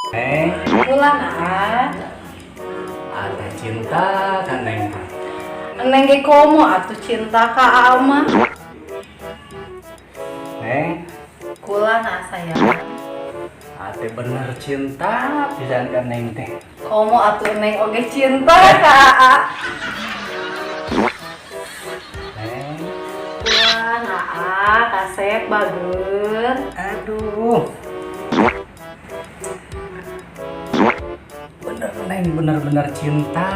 Pulang ah. Ada cinta kan Neng? Neng ge komo atuh cinta ka ama. Neng, Kula na sayang. ate bener cinta pisan kan Neng teh. Komo atuh neng oge cinta ka aa. Neng, Pulang aa kasep bager. aduh. Bener Neng, bener-bener cinta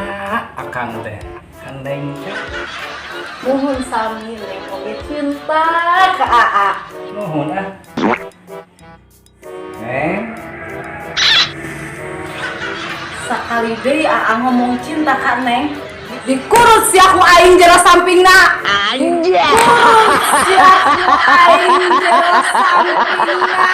akang teh. Kan Neng teh. Nuhun sami neng oge cinta ka aa. Nuhun ah. Neng, Sakali deui aa ngomong cinta ka neng. Dikurut si aku aing jero sampingna. Anjay. Kurut si aku aing jero sampingna.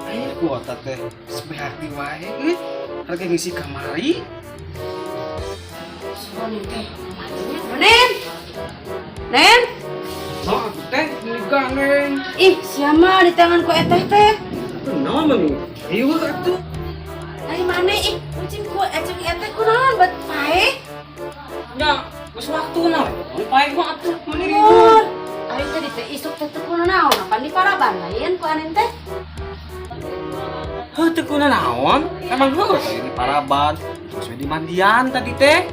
Ayo kuota teh seperti wae euy. Harga ngisi kamari. Nen, Nen, Oh, teh niga neng. ih siapa di tanganku eteh teh? Naon meni? Ieu atuh. Dari mana ih? Kucing ku eceng eteh ku naon bet pae? Ya, geus waktuna. Mun pae mah atuh meni ribu. Mun, ari teh di teh isuk teh teu kunaon naon? Apa di paraban lain ku anen teh? Heuh teu kuna naon? Emang heuh teh ini paraban. Terus we di mandian tadi teh.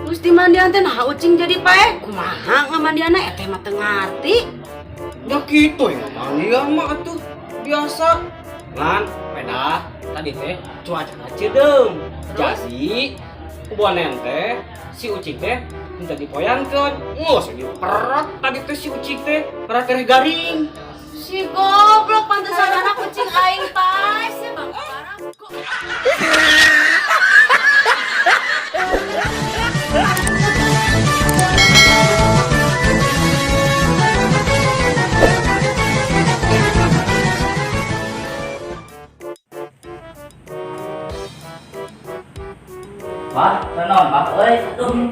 Terus di mandian teh nah ucing jadi pae? Kumaha ngamandiana eteh mah teu ngarti. Ya kitu ya mandian mah atuh biasa. Lan, peda tadi teh cuaca cedeum. Jadi kubuanen teh si ucing teh minta dipoyankeun. Ngos diperat tadi teh si ucing teh perat teh garing. Si goblok pantesan anak kucing aing pae sih bang parah kok. Bah, naon bah euy? Aduh.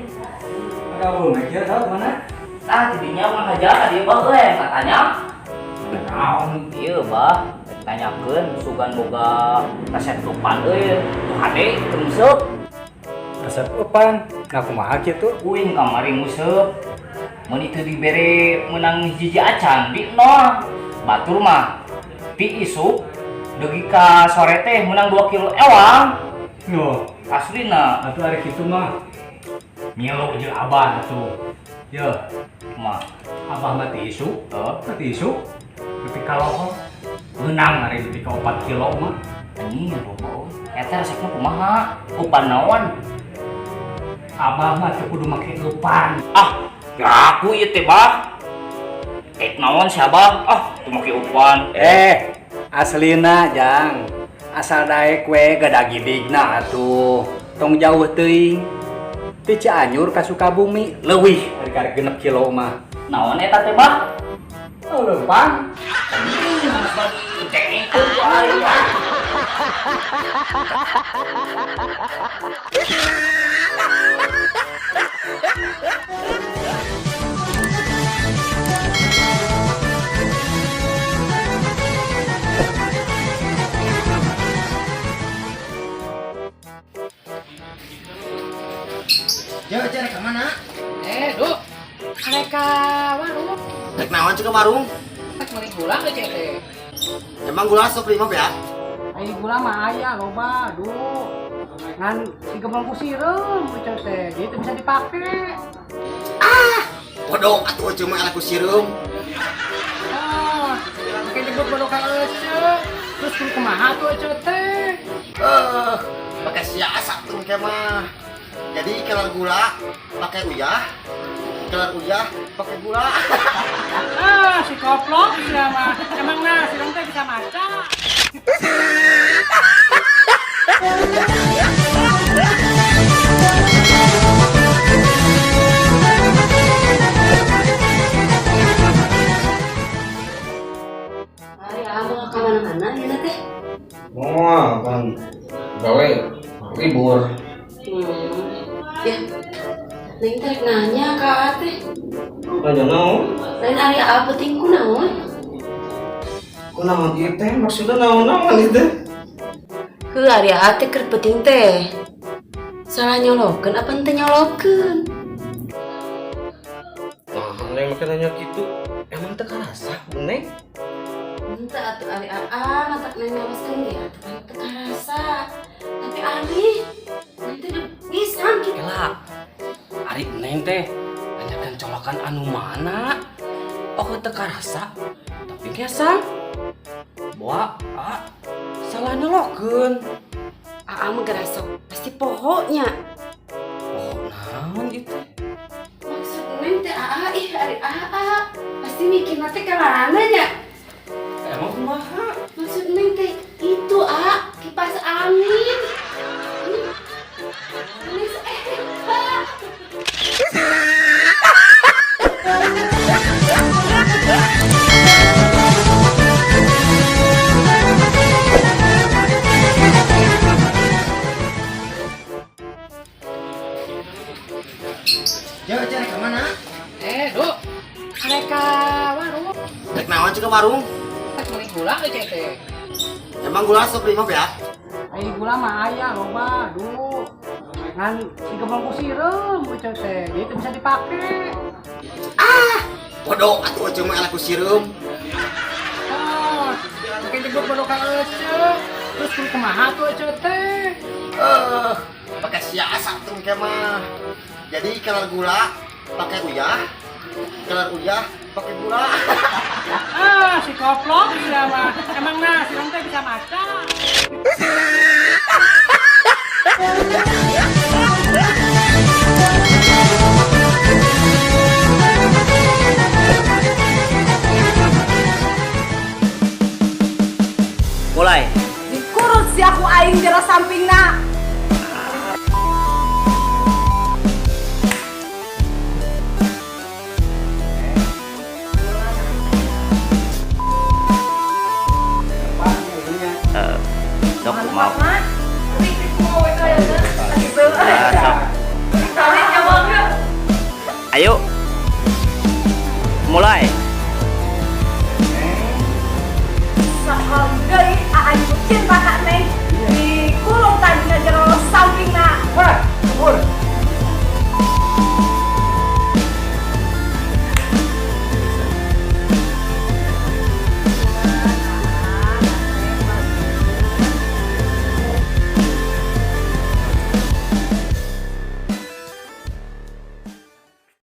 Ada belum mikir tahu mana? Tah tidinya mah aja dia bah euy katanya. Naon? Ieu bah tanyakeun sugan boga resep lupan euy. Tuh hade teungseup. Resep opan. Nah kumaha kitu? Uing kamari museup. Mun itu dibere menang hiji acan di nol. Batur mah ti isuk deugi ka sore teh menang 2 kilo ewang. Yo, Aslina atuh ari kitu mah. Mielo jeung abah atuh. Yo, mah abah mah ti isu, ti isu. Tapi kalau menang hari di 4 kilo mah. anjing bobo. Eta resepna kumaha? Upan naon? Abah mah teu kudu make lupan. Ah, aku ieu teh bah. Tek naon si Abah? Ah, teu make upan. Aslina jang. Asal daek we gadah gidigna atuh. Tong jauh teuing. Ti Cianjur ka Sukabumi leuwih ari karek 6 kilo mah. Naon eta teh bah? Oh, leumpang. Tek itu aya. Ya, cari ke mana? Duk. Mereka warung. Rek naon cek ke warung? Tak mending gula ke cek teh. Emang gula sok 5 ya? Ayo gula mah aya loba, aduh. Ngan 30 sireum cek teh. Jadi itu bisa dipakai. Bodoh atuh cuma alaku sirum. Ah, pakai jemput bodoh ka ece. Terus kudu kumaha tuh ece teh? Pakai siasat tuh mah. Jadi kalau gula pakai uyah, kalau uyah pakai gula. Ah, si koplok sih mah. Emang nah, si teh bisa maca. Ari abang ke mana-mana ya teh. Oh, kan gawe libur. Ya, Neng tarik nanya ke Ate. Nanya naon? Lain hari apa tingku naon? Kunaon ieu teh maksudna naon itu? Heuh, hari Ate keur penting teh. Salah nyolokeun apa henteu nyolokeun? Nah, Neng make nanya gitu. Emang teu karasa, Neng? Henteu atuh ari matak Neng nyoloskeun ge atuh kan teu karasa. Tapi ari Neng teh pisan kitu. Ela, ari Neng teh nanyakeun colokan anu mana? Oh teu karasa, tapi biasa. Boa, salah nyolokeun. Mah gerasa pasti pohonnya. Oh, naon itu? Maksud Neng teh ih ari pasti mikirna teh kalana nya. Emang kumaha? Maksud Neng teh itu kipas angin. Ya, cari ke mana? Duk. Mereka warung. Rek naon juga warung? Tak beli gula ke teh. Emang gula sok 5 ya? Ai gula mah aya loba, Duk. Ngan si gemang ku sireum cek teh. Itu bisa dipake. Bodoh, atuh cuma anak ku sireum. Oh, pakai jebut bodoh ka ece. Terus kudu kumaha tuh ece teh? Pakai siasat tuh mah. Jadi kalau gula pakai uyah, kalau uyah pakai gula. Si koplok dia mah. Emang nah si teh bisa maca. Mulai. Dikurut si aku aing jero sampingna. Dok, maaf. Ayo. Mulai. Sekali deui aing cinta ka